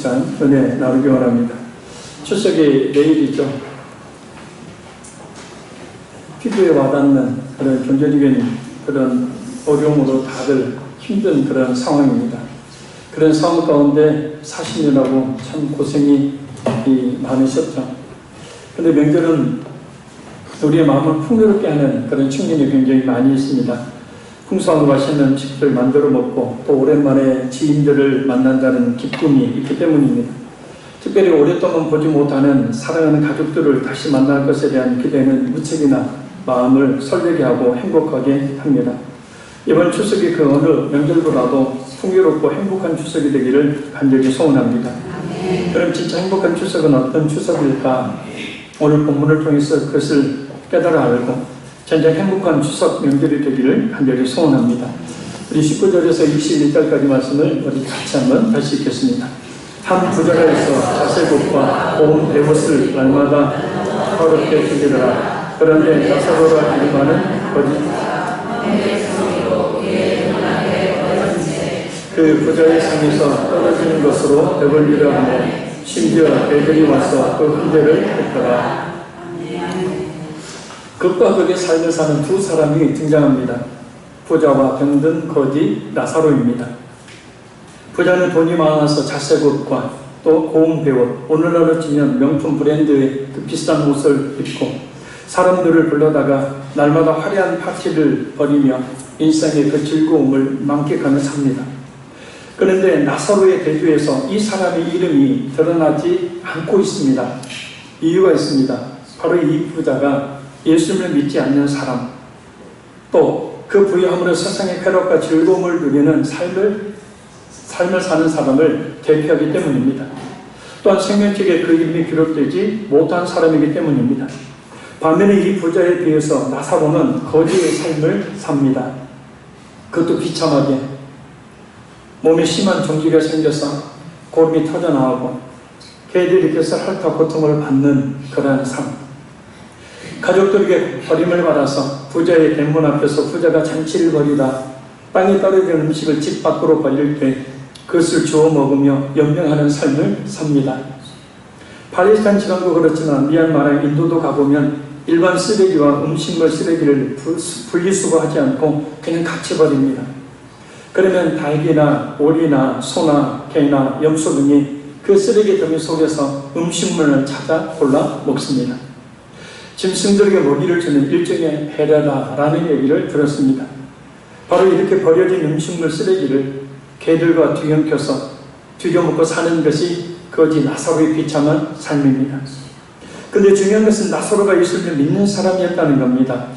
시간 은혜 나누기 원합니다. 추석이 내일이죠. 피부에 와닿는 그런 경제적인 그런 어려움으로 다들 힘든 그런 상황입니다. 그런 상황 가운데 40년하고 참 고생이 많으셨죠. 근데 명절은 우리의 마음을 풍요롭게 하는 그런 측면이 굉장히 많이 있습니다. 풍성하고 맛있는 음식들 만들어 먹고 또 오랜만에 지인들을 만난다는 기쁨이 있기 때문입니다. 특별히 오랫동안 보지 못하는 사랑하는 가족들을 다시 만날 것에 대한 기대는 무척이나 마음을 설레게 하고 행복하게 합니다. 이번 추석이 그 어느 명절보다도 풍요롭고 행복한 추석이 되기를 간절히 소원합니다. 그럼 진짜 행복한 추석은 어떤 추석일까? 오늘 본문을 통해서 그것을 깨달아 알고 진정 행복한 추석 명절이 되기를 간절히 소원합니다. 우리 19절에서 21절까지 말씀을 우리 같이 한번 다시 읽겠습니다. 한 부자가 있어 자세복과 고운 배옷을 날마다 어렵게 주기더라. 그런데 나사로라 이름하는 거짓 그 부자의 상에서 떨어지는 것으로 배불리려 하며 심지어 애들이 와서 그 훈계를 했더라. 극과 극의 삶을 사는 두 사람이 등장합니다. 부자와 병든 거지 나사로입니다. 부자는 돈이 많아서 자색 옷과 또 고운 배옷, 오늘날로 치면 명품 브랜드의 그 비싼 옷을 입고 사람들을 불러다가 날마다 화려한 파티를 벌이며 일상의 그 즐거움을 만끽하며 삽니다. 그런데 나사로의 대조에서 이 사람의 이름이 드러나지 않고 있습니다. 이유가 있습니다. 바로 이 부자가 예수님을 믿지 않는 사람, 또 그 부유함으로 세상의 쾌락과 즐거움을 누리는 삶을 사는 사람을 대표하기 때문입니다. 또한 생명책에 그 이름이 기록되지 못한 사람이기 때문입니다. 반면에 이 부자에 비해서 나사로는 거지의 삶을 삽니다. 그것도 비참하게 몸에 심한 종기가 생겨서 고름이 터져나오고 개들이께서 핥아 고통을 받는 그러한 삶. 가족들에게 버림을 받아서 부자의 대문 앞에서 부자가 잔치를 벌이다 땅에 떨어진 음식을 집 밖으로 버릴 때 그것을 주워 먹으며 연명하는 삶을 삽니다. 팔레스타인 지방도 그렇지만 미얀마랑 인도도 가보면 일반 쓰레기와 음식물 쓰레기를 분리수거하지 않고 그냥 같이 버립니다. 그러면 닭이나 오리나 소나 개나 염소 등이 그 쓰레기 더미 속에서 음식물을 찾아 골라 먹습니다. 짐승들에게 먹이를 주는 일종의 배려다라는 얘기를 들었습니다. 바로 이렇게 버려진 음식물 쓰레기를 개들과 뒤엉켜서 뒤져먹고 사는 것이 거지 나사로의 비참한 삶입니다. 그런데 중요한 것은 나사로가 예수님을 믿는 사람이었다는 겁니다.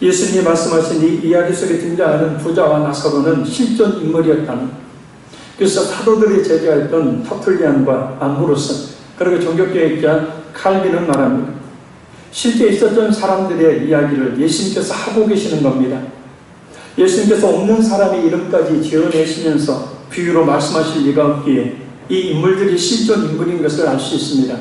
예수님이 말씀하신 이 이야기 속에 등장하는 부자와 나사로는 실존 인물이었다는, 그래서 사도들이 제자였던 터툴리안과 암브로스, 그리고 종교개혁자 칼빈은 말합니다. 실제 있었던 사람들의 이야기를 예수님께서 하고 계시는 겁니다. 예수님께서 없는 사람의 이름까지 지어내시면서 비유로 말씀하실 리가 없기에 이 인물들이 실존 인물인 것을 알 수 있습니다.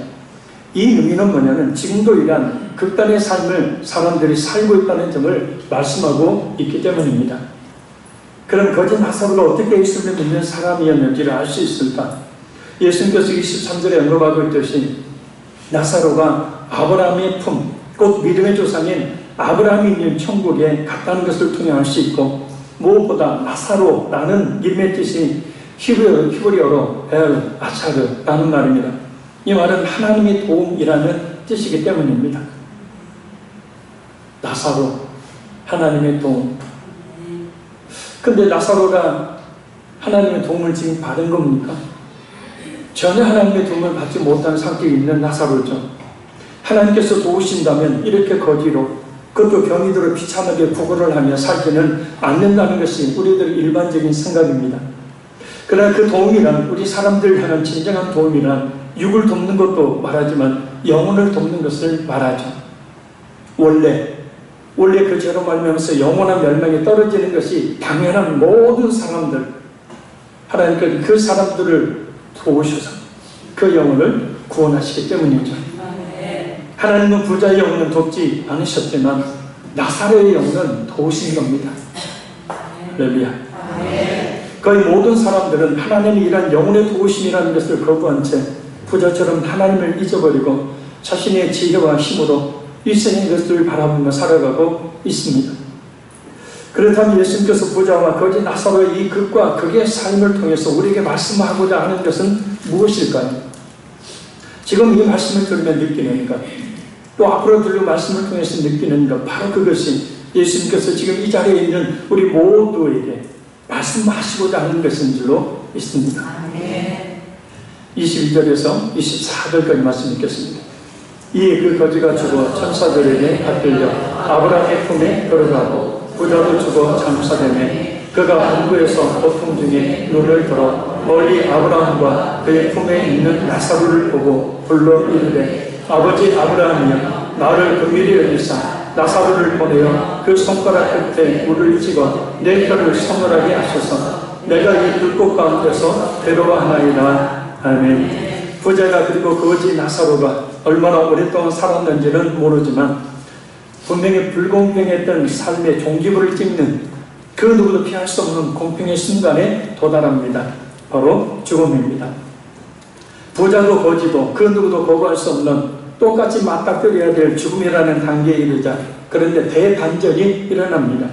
이 의미는 뭐냐면 지금도 이러한 극단의 삶을 사람들이 살고 있다는 점을 말씀하고 있기 때문입니다. 그럼 거짓 나사로가 어떻게 예수님을 믿는 사람이었는지를 알 수 있을까? 예수님께서 23절에 언급하고 있듯이 나사로가 아브라함의 품, 곧 믿음의 조상인 아브라함이 있는 천국에 갔다는 것을 통해 알 수 있고, 무엇보다 나사로라는 이름의 뜻이 히브리어로 엘 아차르라는 말입니다. 이 말은 하나님의 도움이라는 뜻이기 때문입니다. 나사로, 하나님의 도움. 근데 나사로가 하나님의 도움을 지금 받은 겁니까? 전혀 하나님의 도움을 받지 못한 상태에 있는 나사로죠. 하나님께서 도우신다면 이렇게 거지로, 그것도 병이 들어 비참하게 구걸을 하며 살지는 않는다는 것이 우리들의 일반적인 생각입니다. 그러나 그 도움이란, 우리 사람들 향한 진정한 도움이란 육을 돕는 것도 말하지만 영혼을 돕는 것을 말하죠. 원래 그 죄로 말미암아서 영원한 멸망에 떨어지는 것이 당연한 모든 사람들, 하나님께서 그 사람들을 도우셔서 그 영혼을 구원하시기 때문이죠. 하나님은 부자의 영혼은 돕지 않으셨지만 나사로의 영혼은 도우신 겁니다. 할렐루야. 거의 모든 사람들은 하나님이 이란 영혼의 도우심이라는 것을 거부한 채 부자처럼 하나님을 잊어버리고 자신의 지혜와 힘으로 일생의 것들을 바라보며 살아가고 있습니다. 그렇다면 예수님께서 부자와 거지 나사로의 이 극과 극의 삶을 통해서 우리에게 말씀하고자 하는 것은 무엇일까요? 지금 이 말씀을 들으면 느끼는 것, 또 앞으로 들을 말씀을 통해서 느끼는 것, 바로 그것이 예수님께서 지금 이 자리에 있는 우리 모두에게 말씀하시고자 하는 것인 줄로 있습니다. 22절에서 24절까지 말씀 읽겠습니다. 이에 그 거지가 죽어 천사들에게 받들려 아브라함의 품에 들어가고 부자도 죽어 잠수되매 그가 안구에서 고통 중에 눈을 들어 멀리 아브라함과 그의 품에 있는 나사로를 보고 불러 이르되 아버지 아브라함이여 나를 긍휼히 여기사 나사로를 보내어 그 손가락 끝에 물을 찍어 내 혀를 서늘하게 하소서. 내가 이 불꽃 가운데서 데려가나이다. 아멘. 부자가 그리고 거지 나사로가 얼마나 오랫동안 살았는지는 모르지만 분명히 불공평했던 삶의 종지부를 찍는 그 누구도 피할 수 없는 공평의 순간에 도달합니다. 바로 죽음입니다. 부자도 거지도 그 누구도 거부할 수 없는 똑같이 맞닥뜨려야 될 죽음이라는 단계에 이르자 그런데 대반전이 일어납니다.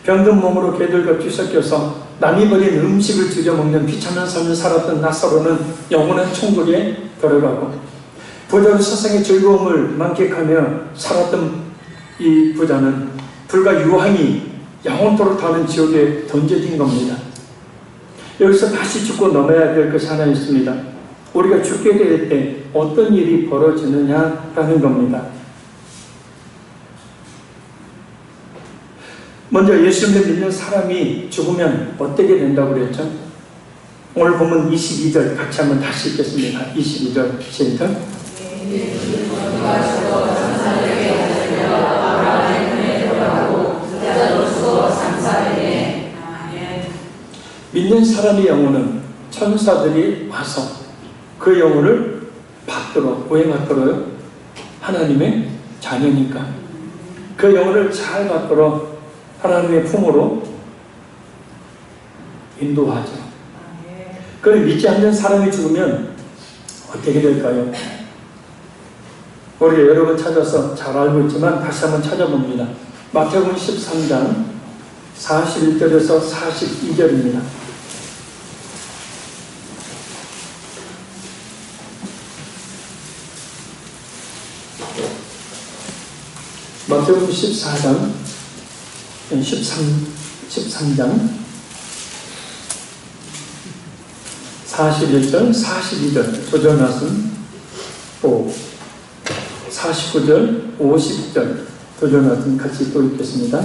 병든 몸으로 개들과 뒤섞여서 남이 버린 음식을 주저먹는 비참한 삶을 살았던 나사로는 영원한 천국에 들어가고 부자로 세상의 즐거움을 만끽하며 살았던 이 부자는 불과 유황이 영원토록 타는 지옥에 던져진 겁니다. 여기서 다시 죽고 넘어야 될 것이 하나 있습니다. 우리가 죽게 될 때 어떤 일이 벌어지느냐라는 겁니다. 먼저 예수님을 믿는 사람이 죽으면 어떻게 된다고 그랬죠? 오늘 보면 22절 같이 한번 다시 읽겠습니다. 22절 시작. 믿는 사람의 영혼은 천사들이 와서 그 영혼을 받들어, 왜 받들어요? 하나님의 자녀니까. 그 영혼을 잘 받들어 하나님의 품으로 인도하죠. 그걸 믿지 않는 사람이 죽으면 어떻게 될까요? 우리가 여러 번 찾아서 잘 알고 있지만 다시 한번 찾아봅니다. 마태복음 13장 41절에서 42절입니다. 마태복음 13장 41절 42절 조절 말씀 또 49절 50절 조절 말씀 같이 또 읽겠습니다.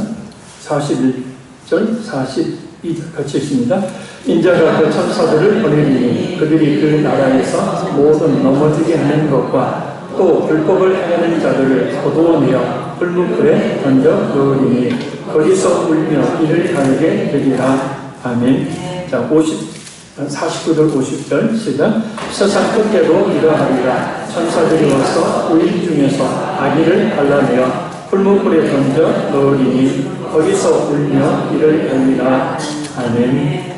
41절 42절 같이 읽습니다. 인자가 그 천사들을 보내리니 그들이 그 나라에서 모든 넘어지게 하는 것과 또 불법을 행하는 자들을 거두어내어 풀무불에 던져 넣으리니 거기서 울며 이를 갈게 되리라. 아멘. 자, 49절 50절 시작. 세상 끝에도 이러하리라. 천사들이 와서 우리 중에서 아기를 갈라내어 풀무불에 던져 넣으리니 거기서 울며 이를 갈리라. 아멘.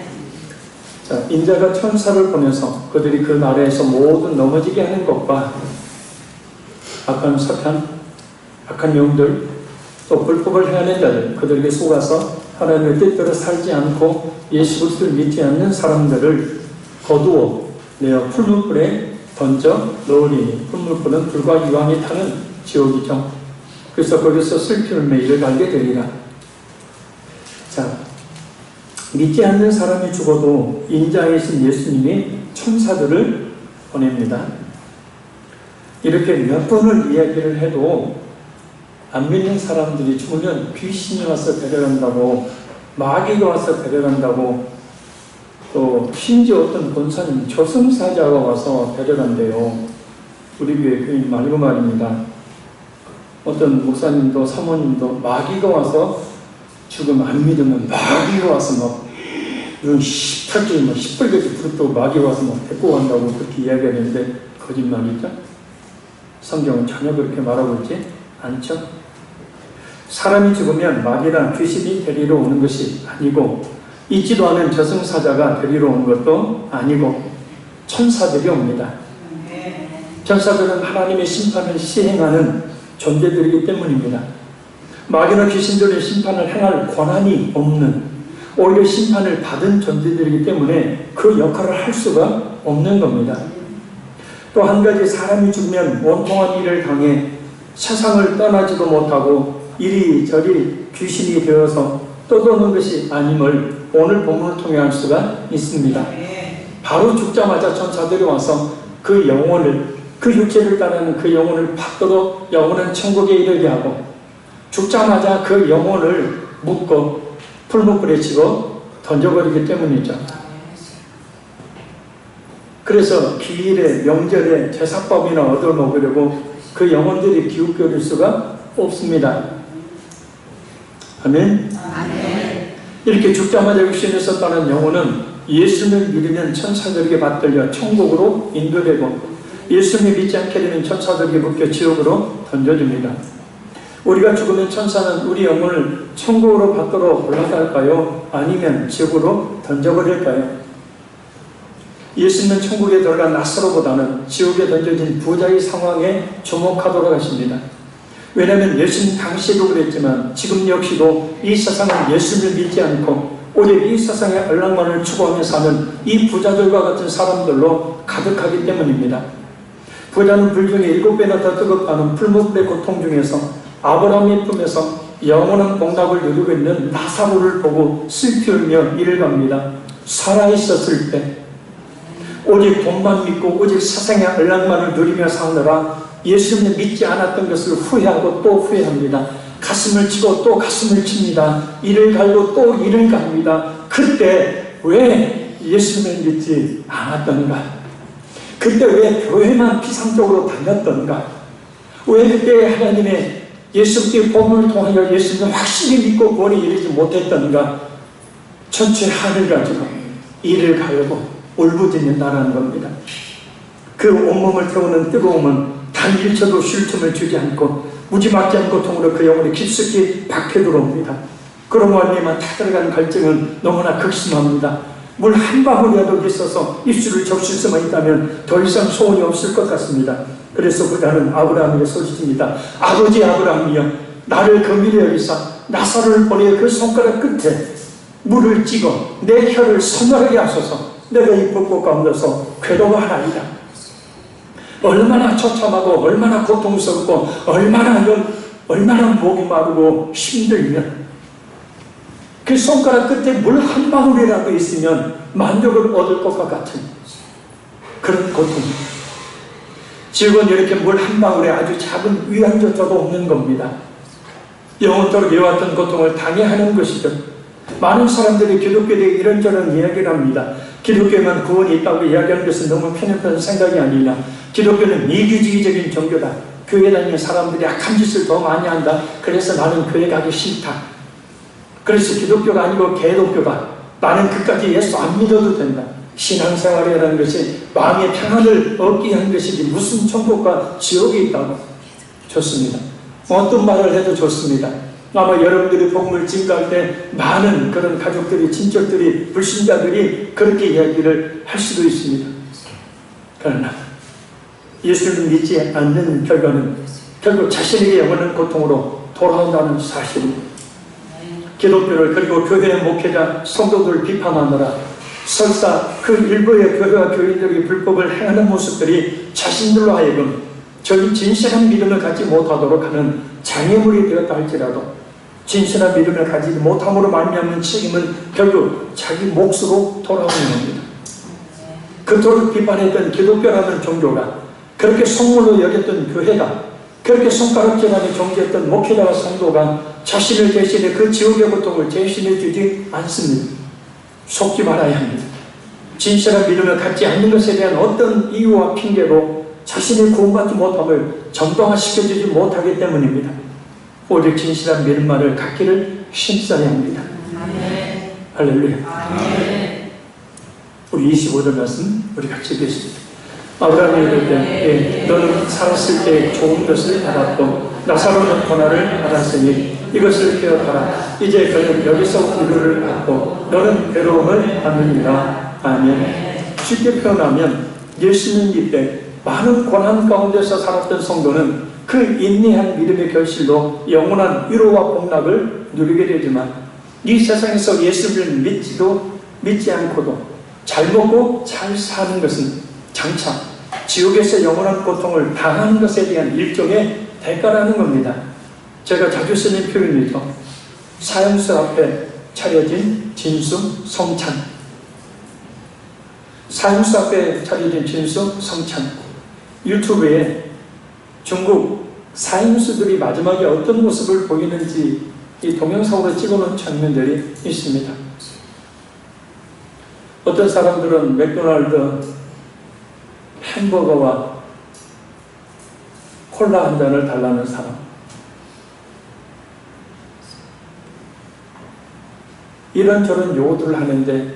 자, 인자가 천사를 보내서 그들이 그 나라에서 모든 넘어지게 하는 것과 악한 사탄, 악한 영들, 또 불법을 행하는 자들, 그들에게 속아서 하나님의 뜻대로 살지 않고 예수 그리스도를 믿지 않는 사람들을 거두어 내어 풀무불에 던져 넣으리니 풀무불은 불과 유황이 타는 지옥이죠. 그래서 거기서 슬피 울며 이를 갈게 되리라. 자, 믿지 않는 사람이 죽어도 인자이신 예수님이 천사들을 보냅니다. 이렇게 몇 번을 이야기를 해도 안 믿는 사람들이 죽으면 귀신이 와서 데려간다고, 마귀가 와서 데려간다고, 또 심지어 어떤 권사님, 저승사자가 와서 데려간대요. 우리 교회 교인 말고 말입니다. 어떤 목사님도 사모님도 마귀가 와서 죽으면 안 믿으면 마귀가 와서 막 이런 시뻘겋게 막 시뻘겋게 부르고 마귀가 와서 막 데리고 간다고 그렇게 이야기하는데 거짓말이죠. 성경은 전혀 그렇게 말하고 있지 않죠. 사람이 죽으면 마귀나 귀신이 데리러 오는 것이 아니고 있지도 않은 저승사자가 데리러 온 것도 아니고 천사들이 옵니다. 천사들은 하나님의 심판을 시행하는 존재들이기 때문입니다. 마귀나 귀신들의 심판을 행할 권한이 없는, 오히려 심판을 받은 존재들이기 때문에 그 역할을 할 수가 없는 겁니다. 또 한 가지, 사람이 죽으면 원통한 일을 당해 세상을 떠나지도 못하고 이리저리 귀신이 되어서 떠도는 것이 아님을 오늘 본문을 통해 알 수가 있습니다. 바로 죽자마자 천사들이 와서 그 영혼을, 그 육체를 따르는 그 영혼을 받도록 영혼은 천국에 이르게 하고, 죽자마자 그 영혼을 묶어 풀무불에 집어 던져버리기 때문이죠. 그래서 기일에, 명절에 제사법이나 얻어먹으려고 그 영혼들이 기웃거릴 수가 없습니다. 아멘. 이렇게 죽자마자 육신에서 떠난 영혼은 예수를 믿으면 천사들에게 받들려 천국으로 인도되고, 예수를 믿지 않게 되면 천사들에게 묶여 지옥으로 던져집니다. 우리가 죽으면 천사는 우리 영혼을 천국으로 받도록 올라갈까요? 아니면 지옥으로 던져버릴까요? 예수님은 천국에 들어간 나사로보다는 지옥에 던져진 부자의 상황에 주목하도록 하십니다. 왜냐하면 예수님 당시에도 그랬지만 지금 역시도 이 세상은 예수를 믿지 않고 오직 이 세상의 얼랑만을 추구하며 사는 이 부자들과 같은 사람들로 가득하기 때문입니다. 부자는 불중에 7배나 더 뜨겁다는 풀무불의 고통 중에서 아브라함의 품에서 영원한 복락을 누리고 있는 나사로를 보고 슬피 울며 이를 갑니다. 살아있었을 때 오직 돈만 믿고 오직 세상의 얼랑만을 누리며 사느라 예수님을 믿지 않았던 것을 후회하고 또 후회합니다. 가슴을 치고 또 가슴을 칩니다. 이를 갈고 또 이를 갑니다. 그때 왜 예수님을 믿지 않았던가? 그때 왜 교회만 피상적으로 다녔던가? 왜 그때 하나님의 예수님의 복음을 통하여 예수님을 확실히 믿고 구원에 이르지 못했던가? 전체 한을 가지고 이를 갈고 울부짖는다는 겁니다. 그 온몸을 태우는 뜨거움은 단 1초도 쉴 틈을 주지 않고 무지막지한 고통으로 그 영혼이 깊숙이 박혀 들어옵니다. 그러므로 말미암아 타들어가는 갈증은 너무나 극심합니다. 물 한 방울이라도 있어서 입술을 적실 수만 있다면 더 이상 소원이 없을 것 같습니다. 그래서 부자는 아브라함에게 소리칩니다. 아버지 아브라함이여, 나를 긍휼히 여기사 나사로를 보내 그 손가락 끝에 물을 찍어 내 혀를 서늘하게 하소서. 내가 이 불꽃 가운데서 괴로워하나이다. 얼마나 처참하고 얼마나 고통스럽고 얼마나 목이 마르고 힘들면 그 손가락 끝에 물 한 방울이라도 있으면 만족을 얻을 것과 같은 그런 고통. 지옥은 이렇게 물 한 방울에 아주 작은 위안조차도 없는 겁니다. 영원토록 이와같은 고통을 당해야 하는 것이죠. 많은 사람들이 기독교에 대해 이런저런 이야기를 합니다. 기독교에만 구원이 있다고 이야기하는 것은 너무 편협한 생각이 아니냐. 기독교는 미규지적인 종교다. 교회 다니는 사람들이 악한 짓을 더 많이 한다. 그래서 나는 교회 가기 싫다. 그래서 기독교가 아니고 개독교다. 나는 그까지 예수 안 믿어도 된다. 신앙생활이라는 것이 마음의 평안을 얻기 위한 것이지 무슨 천국과 지옥이 있다고. 좋습니다. 어떤 말을 해도 좋습니다. 아마 여러분들이 복음을 증거할 때 많은 그런 가족들이, 친척들이, 불신자들이 그렇게 이야기를 할 수도 있습니다. 그러나 예수를 믿지 않는 결과는 결국 자신에게 영원한 고통으로 돌아온다는 사실입니다. 기독교를, 그리고 교회의 목회자, 성도들을 비판하느라 설사 그 일부의 교회와 교인들이 불법을 행하는 모습들이 자신들로 하여금 저희 진실한 믿음을 갖지 못하도록 하는 장애물이 되었다 할지라도 진실한 믿음을 가지지 못함으로 말미암는 책임은 결국 자기 몫으로 돌아오는 겁니다. 그토록 비판했던 기독교라는 종교가, 그렇게 속물로 여겼던 교회가, 그렇게 손가락질하며 존재했던 목회자와 성도가 자신을 대신해 그 지옥의 고통을 대신해 주지 않습니다. 속지 말아야 합니다. 진실한 믿음을 갖지 않는 것에 대한 어떤 이유와 핑계로 자신의 구원받지 못함을 정당화시켜주지 못하기 때문입니다. 오직 진실한 믿음만을 갖기를 힘써야 합니다. 아멘. 할렐루야. 아멘. 우리 25절 말씀 우리 같이 읽겠습니다. 아브라함이 이르되 너는 살았을 때 좋은 것을 받았고 나사로는 고난을 받았으니 이것을 기억하라. 이제 그는 여기서 위로를 받고 너는 괴로움을 받느니라. 아멘. 쉽게 표현하면 예수님 밑에 많은 고난 가운데서 살았던 성도는 그 인내한 믿음의 결실로 영원한 위로와 복락을 누리게 되지만 이 세상에서 예수를 믿지도 믿지 않고도 잘 먹고 잘 사는 것은 장차 지옥에서 영원한 고통을 당하는 것에 대한 일종의 대가라는 겁니다. 제가 자주 쓰는 표현이죠. 사형수 앞에 차려진 진수 성찬. 사형수 앞에 차려진 진수 성찬. 유튜브에 중국 사형수들이 마지막에 어떤 모습을 보이는지 이 동영상으로 찍어놓은 장면들이 있습니다. 어떤 사람들은 맥도날드 햄버거와 콜라 한 잔을 달라는 사람, 이런저런 요구들을 하는데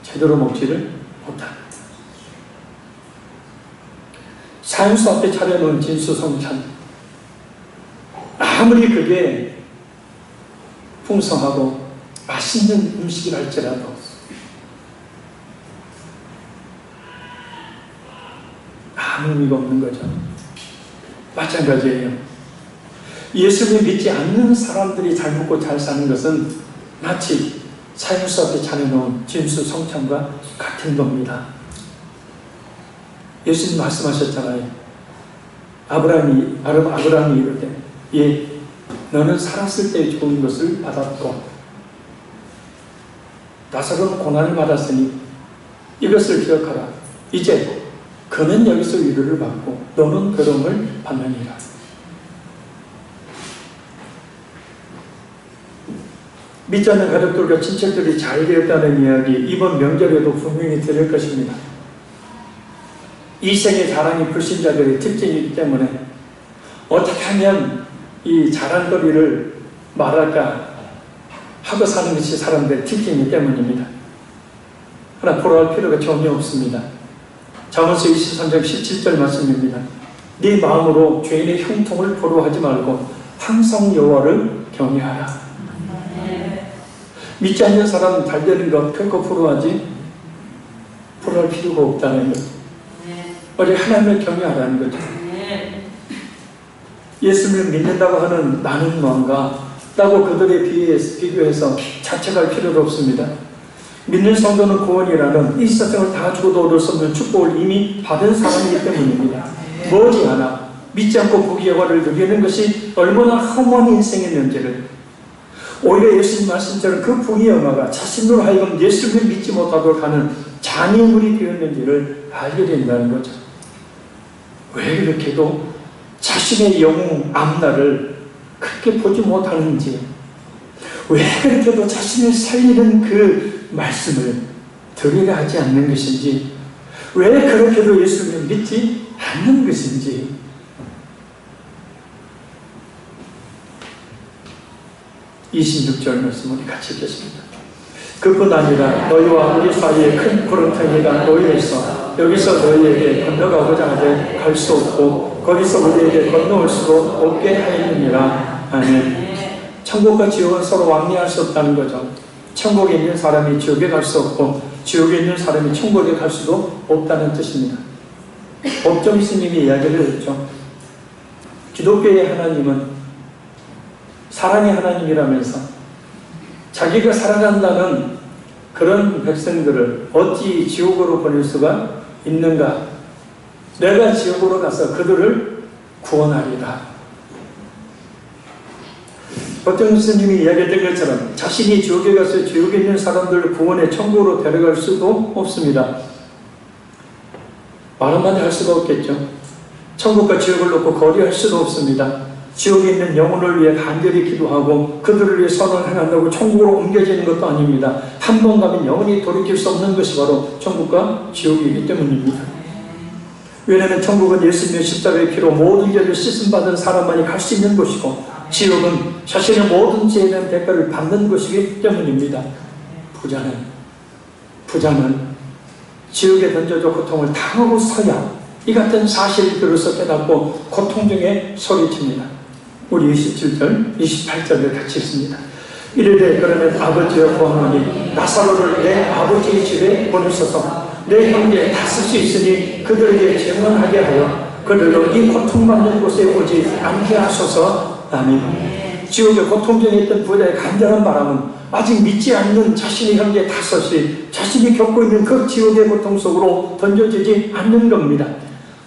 제대로 먹지를 못한다. 사형수 앞에 차려놓은 진수성찬, 아무리 그게 풍성하고 맛있는 음식이랄지라도 아무 의미가 없는 거죠. 마찬가지예요. 예수를 믿지 않는 사람들이 잘 먹고 잘 사는 것은 마치 사형수 앞에 차려놓은 진수성찬과 같은 겁니다. 예수님 말씀하셨잖아요. 아브라함이 이르되 너는 살았을 때 좋은 것을 받았고 나사로는 고난을 받았으니 이것을 기억하라. 이제 그는 여기서 위로를 받고 너는 괴로움을 받느니라. 믿지 않는 가족들과 친척들이 잘 되었다는 이야기 이번 명절에도 분명히 들을 것입니다. 이 생의 자랑이 불신자들의 특징이기 때문에 어떻게 하면 이 자랑거리를 말할까 하고 사는 것이 사람들의 특징이기 때문입니다. 그러나 포로할 필요가 전혀 없습니다. 잠언서 23장 17절 말씀입니다. 네 마음으로 죄인의 형통을 포로하지 말고 항상 여호와를 경외하라. 믿지 않는 사람은 잘 되는 것 결코 포로할 필요가 없다는 것. 오직 하나님을 경외하라는 거죠. 예수님을 믿는다고 하는 나는 뭔가 라고 그들에 비교해서 자책할 필요도 없습니다. 믿는 성도는 구원이라는 이 세상을 다 주고도 얻을 수 없는 축복을 이미 받은 사람이기 때문입니다. 머지않아 믿지 않고 부귀 영화를 누리는 것이 얼마나 험한 인생이었는지를, 오히려 예수님 말씀처럼 그 부귀 영화가 자신으로 하여금 예수님을 믿지 못하도록 하는 장애물이 되었는지를 알게 된다는 거죠. 왜 그렇게도 자신의 영웅 앞날을 그렇게 보지 못하는지, 왜 그렇게도 자신을 살리는 그 말씀을 들으려 하지 않는 것인지, 왜 그렇게도 예수님을 믿지 않는 것인지, 26절 말씀 우리 같이 읽겠습니다. 그뿐 아니라 너희와 우리 사이에 큰 구렁텅이가 놓여 있어 여기서 너희에게 건너가고자 하되 갈 수 없고 거기서 우리에게 건너올 수도 없게 하였느니라. 아멘. 천국과 지옥은 서로 왕래할 수 없다는 거죠. 천국에 있는 사람이 지옥에 갈 수 없고 지옥에 있는 사람이 천국에 갈 수도 없다는 뜻입니다. 법정 스님이 이야기를 했죠. 기독교의 하나님은 사랑의 하나님이라면서 자기가 사랑한다는 그런 백성들을 어찌 지옥으로 보낼 수가 있는가? 내가 지옥으로 가서 그들을 구원하리라. 법정 스님이 이야기했던 것처럼 자신이 지옥에 가서 지옥에 있는 사람들을 구원해 천국으로 데려갈 수도 없습니다. 말 한마디 할 수가 없겠죠. 천국과 지옥을 놓고 거리할 수도 없습니다. 지옥에 있는 영혼을 위해 간절히 기도하고 그들을 위해 선을 행한다고 천국으로 옮겨지는 것도 아닙니다. 한 번 가면 영원히 돌이킬 수 없는 것이 바로 천국과 지옥이기 때문입니다. 왜냐하면 천국은 예수님의 십자가의 피로 모든 죄를 씻음받은 사람만이 갈 수 있는 곳이고, 지옥은 자신의 모든 죄에 대한 대가를 받는 것이기 때문입니다. 부자는 지옥에 던져져 고통을 당하고서야 이 같은 사실을 들어서 깨닫고 고통 중에 소리칩니다. 우리 27절, 28절을 같이 읽습니다. 이르되 그러면 아버지여 구하노니 나사로를 내 아버지의 집에 보내소서. 내 형제 다섯이 있으니 그들에게 증언하게 하여 그들로 이 고통받는 곳에 오지 않게 하소서. 아멘. 지옥에 고통 중에 있던 부자의 간절한 바람은 아직 믿지 않는 자신의 형제 다섯이 자신이 겪고 있는 그 지옥의 고통 속으로 던져지지 않는 겁니다.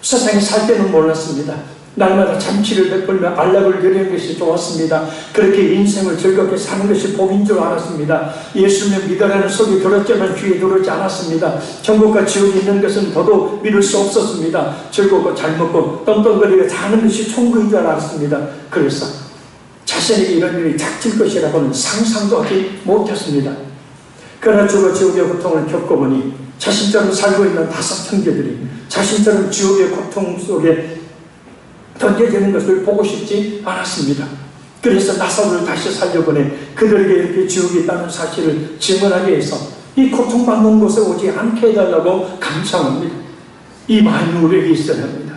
세상에 살 때는 몰랐습니다. 날마다 잔치를 베풀며 안락을 누리는 것이 좋았습니다. 그렇게 인생을 즐겁게 사는 것이 복인 줄 알았습니다. 예수님 믿으라는 소리 들었지만 귀에 들어오지 않았습니다. 천국과 지옥이 있는 것은 더더욱 믿을 수 없었습니다. 즐겁고 잘 먹고 떵떵거리며 사는 것이 천국인 줄 알았습니다. 그래서 자신에게 이런 일이 닥칠 것이라고는 상상도 하지 못했습니다. 그러나 주가 지옥의 고통을 겪어보니 자신처럼 살고 있는 다섯 형제들이 자신처럼 지옥의 고통 속에 던져지는 것을 보고 싶지 않았습니다. 그래서 나사로를 다시 살려보내 그들에게 이렇게 지옥이 있다는 사실을 증언하게 해서 이 고통받는 곳에 오지 않게 해달라고 감사합니다. 이 마음이 우리에게 있어야 합니다.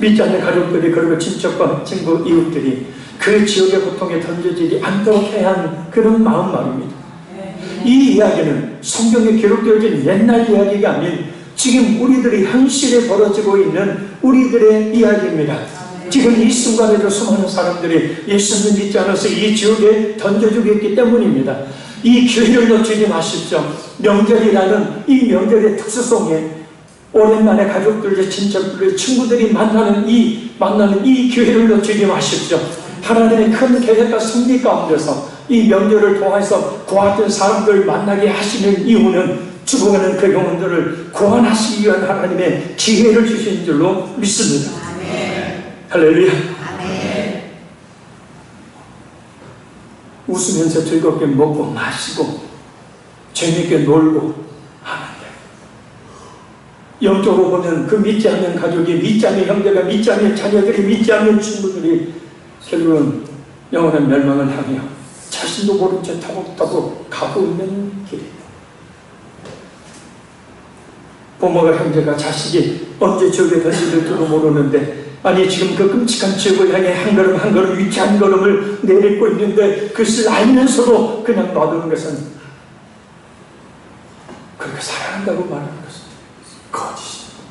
믿지 않는 가족들이 그리고 친척과 친구, 이웃들이 그 지옥의 고통에 던져지지 않도록 해야 하는 그런 마음 말입니다. 이 이야기는 성경에 기록되어진 옛날 이야기가 아닌 지금 우리들이 현실에 벌어지고 있는 우리들의 이야기입니다. 지금 이 순간에도 수많은 사람들이 예수님 믿지 않아서 이 지옥에 던져주고 있기 때문입니다. 이 기회를 놓치지 마십시오. 명절이라는 이 명절의 특수성에 오랜만에 가족들, 친척들, 친구들이 만나는 이 기회를 놓치지 마십시오. 하나님의 큰 계획과 승리 가운데서 이 명절을 통해서 구하던 사람들 만나게 하시는 이유는 죽어가는 그 영혼들을 구원하시기 위한 하나님의 기회를 주신 줄로 믿습니다. 아멘. 할렐루야. 아멘. 웃으면서 즐겁게 먹고 마시고 재밌게 놀고 하는데 영적으로 보면 그 믿지 않는 가족이, 믿지 않는 형제가, 믿지 않는 자녀들이, 믿지 않는 친구들이 결국은 영원한 멸망을 향하여 자신도 모른 채 타복타복 가고 있는 길입니다. 부모가 형제가 자식이 언제 지옥에 던질지도 모르는데 아니 지금 그 끔찍한 지옥을 향해 한 걸음 한 걸음 위태한 걸음을 내딛고 있는데 그것을 알면서도 그냥 놔두는 것은 그렇게 사랑한다고 말하는 것은 거짓입니다.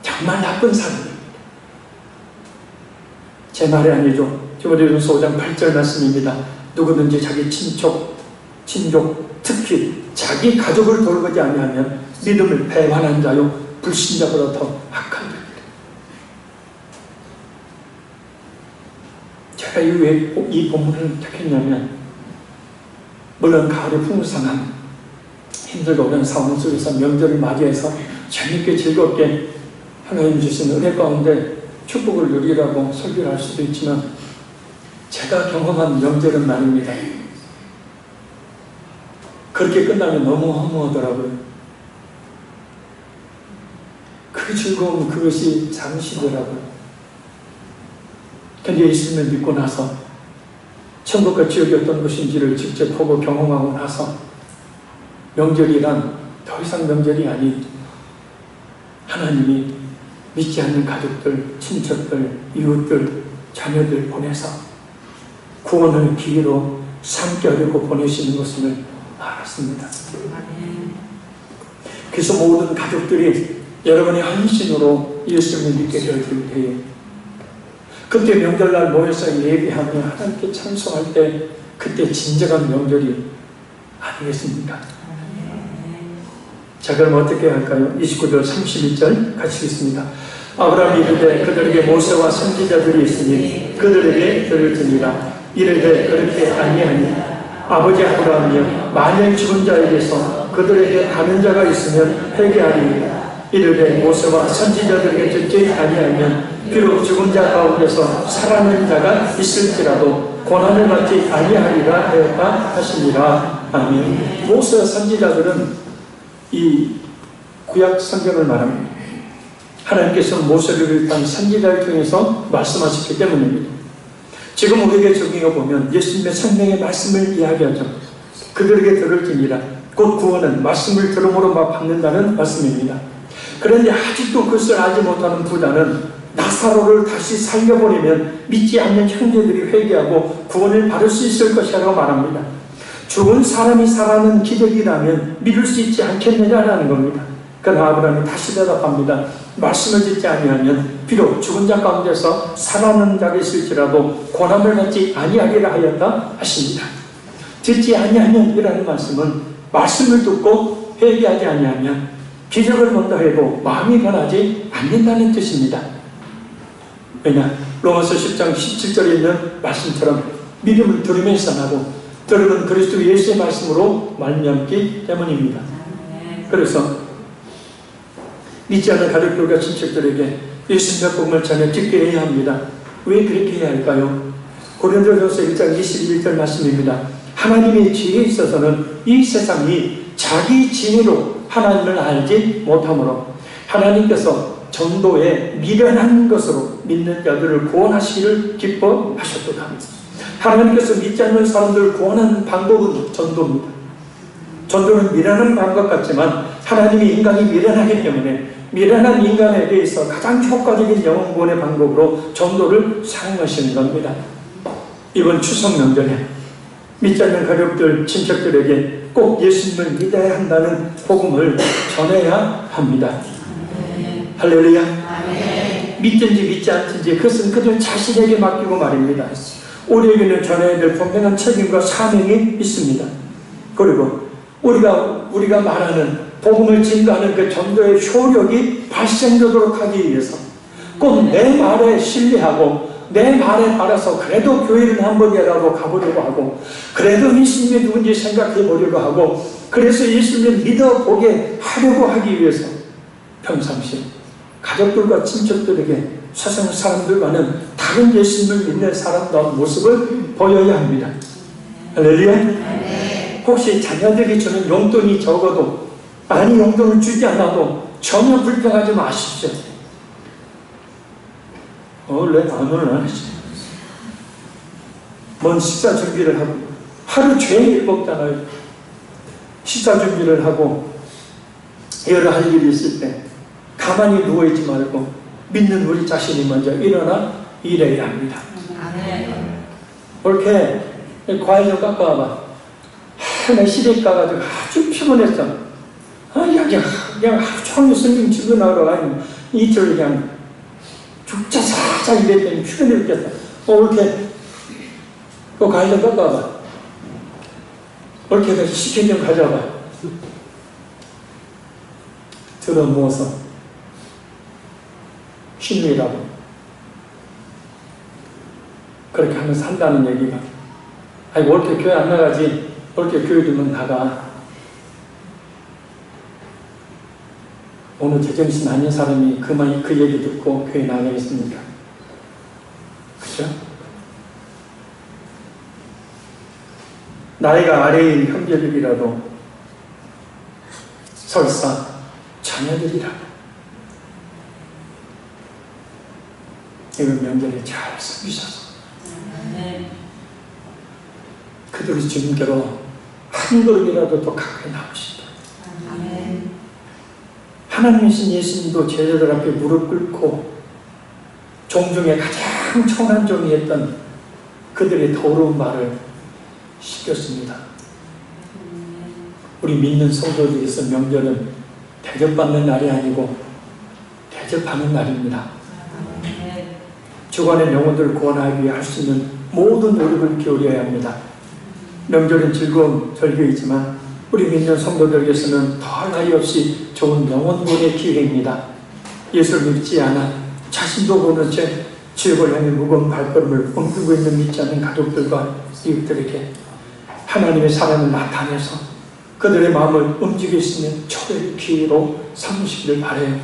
정말 나쁜 사람입니다. 제 말이 아니죠. 디모데후서 5장 8절 말씀입니다. 누구든지 자기 친족, 특히 자기 가족을 돌보지 아니하면 믿음을 배반한 자요 불신자보다 더 악한 자입니다. 제가 왜 이 본문을 택했냐면 물론 가을의 풍성한 힘들고 어려운 상황 속에서 명절을 맞이해서 재밌게 즐겁게 하나님 주신 은혜 가운데 축복을 누리라고 설교를 할 수도 있지만 제가 경험한 명절은 말입니다. 그렇게 끝나면 너무 허무하더라고요. 그 즐거움 그것이 잠시더라고요. 근데 예수님을 믿고 나서 천국과 지옥이 어떤 것인지를 직접 보고 경험하고 나서 명절이란 더 이상 명절이 아닌 하나님이 믿지 않는 가족들, 친척들, 이웃들, 자녀들 보내서 구원의 기회로 삼게 하려고 보내시는 것을 알았습니다. 그래서 모든 가족들이 여러분의 헌신으로 예수님을 믿게 되어질 때에 그때 명절날 모여서 예배하며 하나님께 찬송할 때 그때 진정한 명절이 아니겠습니까? 자, 그럼 어떻게 할까요? 29절 31절 같이 읽습니다. 아브라함이 이르되 그들에게 모세와 선지자들이 있으니 그들에게 들을지니라. 이르되 그렇게 아니하니 아버지 아브라함이여 만일 죽은 자에게서 그들에게 아는 자가 있으면 회개하리이다. 이르되 모세와 선지자들에게 듣지 아니하면 비록 죽은 자 가운데서 살아난 자가 있을지라도 고난을 받지 아니하리라 하였다 하시니라. 아멘. 모세와 선지자들은 이 구약 성경을 말합니다. 하나님께서 모세를 비롯한 선지자를 통해서 말씀하셨기 때문입니다. 지금 우리에게 적용해 보면 예수님의 생명의 말씀을 이야기하죠. 그들에게 들을지니라. 곧 구원은 말씀을 들음으로 받는다는 말씀입니다. 그런데 아직도 그것을 알지 못하는 부자는 나사로를 다시 살려버리면 믿지 않는 형제들이 회개하고 구원을 받을 수 있을 것이라고 말합니다. 죽은 사람이 살아나는 기적이라면 믿을 수 있지 않겠느냐라는 겁니다. 그러나 아브라함이 다시 대답합니다. 말씀을 듣지 아니하면 비록 죽은 자 가운데서 살아나는 자가 있을지라도 고난을 받지 아니하리라 하였다 하십니다. 듣지 아니하면 이라는 말씀은 말씀을 듣고 회개하지 아니하면 기적을 본다 해도 마음이 변하지 않는다는 뜻입니다. 왜냐? 로마서 10장 17절에 있는 말씀처럼 믿음은 들으면서 나고 들음은 그리스도 예수의 말씀으로 말미암기 때문입니다. 그래서 믿지 않는 가족들과 친척들에게 예수님의 복음을 전해 듣게 해야 합니다. 왜 그렇게 해야 할까요? 고린도전서 1장 21절 말씀입니다. 하나님의 지혜에 있어서는 이 세상이 자기 지혜로 하나님을 알지 못하므로 하나님께서 전도에 미련한 것으로 믿는 자들을 구원하시기를 기뻐하셨도다 합니다. 하나님께서 믿지 않는 사람들을 구원하는 방법은 전도입니다. 전도는 미련한 방법 같지만 하나님이 인간이 미련하기 때문에 미련한 인간에게 있어 가장 효과적인 영혼 구원의 방법으로 전도를 사용하시는 겁니다. 이번 추석 명절에 믿지 않는 가족들, 친척들에게 꼭 예수님을 믿어야 한다는 복음을 전해야 합니다. 할렐루야. 믿든지 믿지 않든지 그것은 그들 자신에게 맡기고 말입니다. 우리에게는 전해야 될 분명한 책임과 사명이 있습니다. 그리고 우리가 말하는 복음을 증거하는 그 전도의 효력이 발생되도록 하기 위해서 꼭 내 말에 신뢰하고 내 말에 따라서 그래도 교회를 한 번이라도 가보려고 하고 그래도 예수님이 누군지 생각해 보려고 하고 그래서 예수님을 믿어보게 하려고 하기 위해서 평상시 가족들과 친척들에게 세상 사람들과는 다른 예수님을 믿는 사람다운 모습을 보여야 합니다. 할렐루야. 혹시 자녀들이 주는 용돈이 적어도 많이 용돈을 주지 않아도 전혀 불평하지 마십시오. 원래 오늘은 안 했어요. 먼 식사 준비를 하고 하루 종일 먹잖아요. 식사 준비를 하고 여러 할 일이 있을 때 가만히 누워있지 말고 믿는 우리 자신이 먼저 일어나 일해야 합니다. 이렇게 과일 좀 깎아와봐. 내 시댁 가가지고 아주 피곤했어. 그냥 하루 종일 스님 집에 나가러 아니면 이틀 그냥 죽자 사자 이랬더니 피곤해 죽겠다. 이렇게 또 과일 좀 깎아와봐. 이렇게 해서 식혜 좀 가져와봐. 들어 모아서 힘이라고 그렇게 하면서 한다는 얘기가 아니 이렇게 교회 안 나가지 이렇게 교회 두면 나가. 오늘 제정신 아닌 사람이 그 얘기 듣고 교회 나가겠습니까? 그죠? 나이가 아래인 형제들이라도 설사 자녀들이라도 이번 명절에 잘 섬기셔서 그들이 주님께로 한 걸음이라도 더 가까이 나오시다. 하나님이신 예수님도 제자들 앞에 무릎 꿇고 종중에 가장 천한 종이었던 그들의 더러운 말을 시켰습니다. 우리 믿는 성도들에서 명절은 대접받는 날이 아니고 대접하는 날입니다. 주관의 영혼들을 구원하기 위해 할 수 있는 모든 노력을 기울여야 합니다. 명절은 즐거운 절기이지만 우리 믿는 성도들에게서는 더할 나위 없이 좋은 영혼구원의 기회입니다. 예수를 믿지 않아 자신도 모르는 채 지옥을 향해 무거운 발걸음을 옮기고 있는 믿지 않는 가족들과 이웃들에게 하나님의 사랑을 나타내서 그들의 마음을 움직일 수 있는 초대의 기회로 삼으시기를 바라요.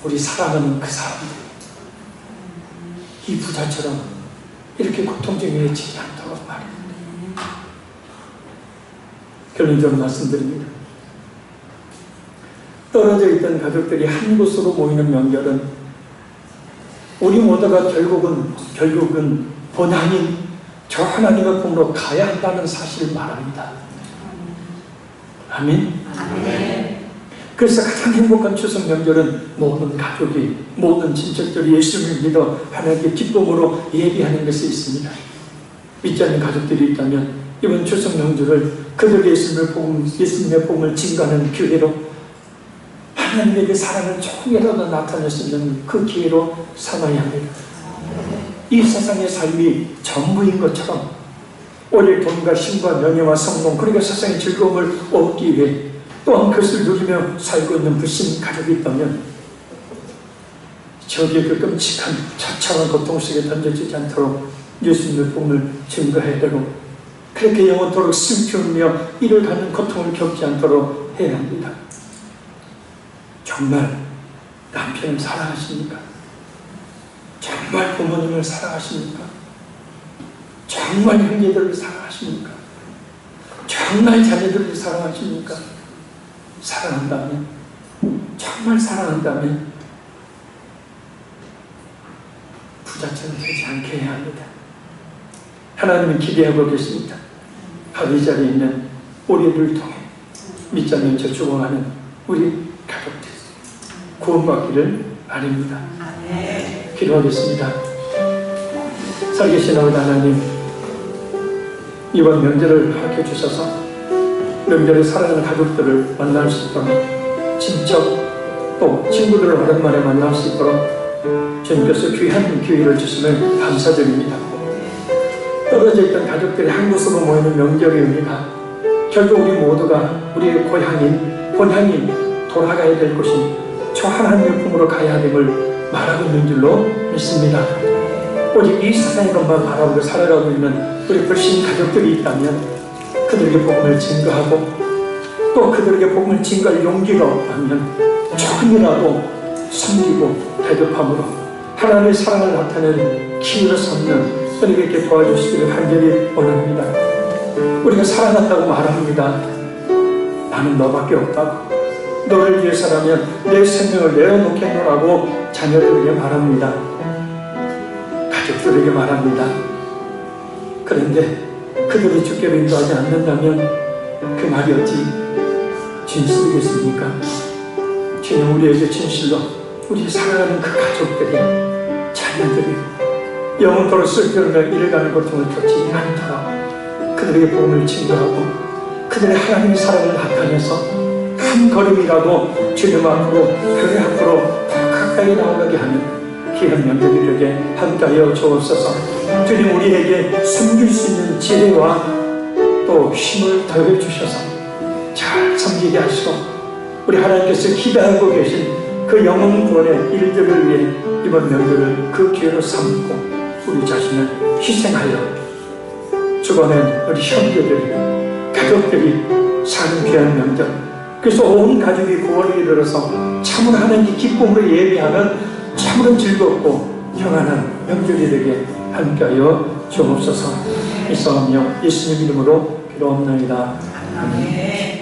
우리 사랑하는 그 사람들 이 부자처럼 이렇게 고통중에 지지 않도록 말입니다. 결론적으로 말씀드립니다. 떨어져 있던 가족들이 한 곳으로 모이는 명절은 우리 모두가 결국은 본하나님 저 하나님의 품으로 가야 한다는 사실을 말합니다. 아멘. 아멘. 그래서 가장 행복한 추석 명절은 모든 가족이, 모든 친척들이 예수님을 믿어 하나님께 기쁨으로 예비하는 것이 있습니다. 믿지 않는 가족들이 있다면 이번 추석 명절을 그들의 예수님의 복음을 증거하는 기회로, 하나님에게 사랑을 조금이라도 나타낼 수 있는 그 기회로 삼아야 합니다. 이 세상의 삶이 전부인 것처럼 오직 돈과 힘과 명예와 성공, 그러니까 세상의 즐거움을 얻기 위해 또한 그것을 누리며 살고 있는 불신 가족이 있다면 저기에 그 끔찍한 처참한 고통 속에 던져지지 않도록 예수님의 복음을 증거해야 되고, 그렇게 영원토록 슬프며 이를 갖는 고통을 겪지 않도록 해야 합니다. 정말 남편을 사랑하십니까? 정말 부모님을 사랑하십니까? 정말 형제들을 사랑하십니까? 정말 자녀들을 사랑하십니까? 사랑한다면, 정말 사랑한다면 부자처럼 되지 않게 해야 합니다. 하나님은 기대하고 계십니다. 바로 이 자리에 있는 우리를 통해 믿지 않는 저 죽어가는 우리 가족들 구원받기를 바랍니다. 기도하겠습니다. 살계신 아버지 하나님, 이번 명절을 허락해 주셔서 명절에 사랑하는 가족들을 만날 수 있도록, 친척 또 친구들을 오랜만에 만날 수 있도록 주님께서 귀한 기회를 주시면 감사드립니다. 떨어져 있던 가족들이 한 곳으로 모이는 명절의 의미가 결국 우리 모두가 우리의 고향인 본향인 돌아가야 될 곳인 저 하나님의 품으로 가야 됨을 말하고 있는 줄로 믿습니다. 오직 이 세상의 것만 바라보고 살아가고 있는 우리 불신 가족들이 있다면 그들에게 복음을 증거하고, 또 그들에게 복음을 증거할 용기가 없다면 조금이라도 섬기고 대접함으로 하나님의 사랑을 나타내는 기회로 삼는 우리에게 도와주시기를 간절히 원합니다. 우리가 사랑한다고 말합니다. 나는 너밖에 없다고, 너를 위해서라면 내 생명을 내어놓겠노라고 자녀들에게 말합니다. 가족들에게 말합니다. 그런데 그들이 주께로 인도하지 않는다면 그 말이 어찌 진실이겠습니까? 주님, 우리에게 진실로 우리 사랑하는 그 가족들이, 자녀들이 영원토록 슬퍼하며 이래가는 고통을 겪지 않도록 그들에게 복음을 증거하고 그들의 하나님의 사랑을 나타내서 한 걸음이라도 주님 앞으로, 교회 앞으로 더 가까이 나오게 하는 귀한 명절이 되게 함께하여 주옵소서. 주님, 우리에게 섬길 수 있는 지혜와 또 힘을 더해 주셔서 잘 섬기게 하시고, 우리 하나님께서 기대하고 계신 그 영혼 구원의 일들을 위해 이번 명절을 그 기회로 삼고 우리 자신을 희생하여 죽어낸 우리 형제들이, 가족들이 사는 귀한 명절, 그래서 온 가족이 구원을 이루어서 참으로 하나님께 기쁨으로 예배하는 참으로 즐겁고 평안한 명절이 되게 함께하여 주옵소서. 이사오며 예수님 이름으로 기도합나이다. 아멘.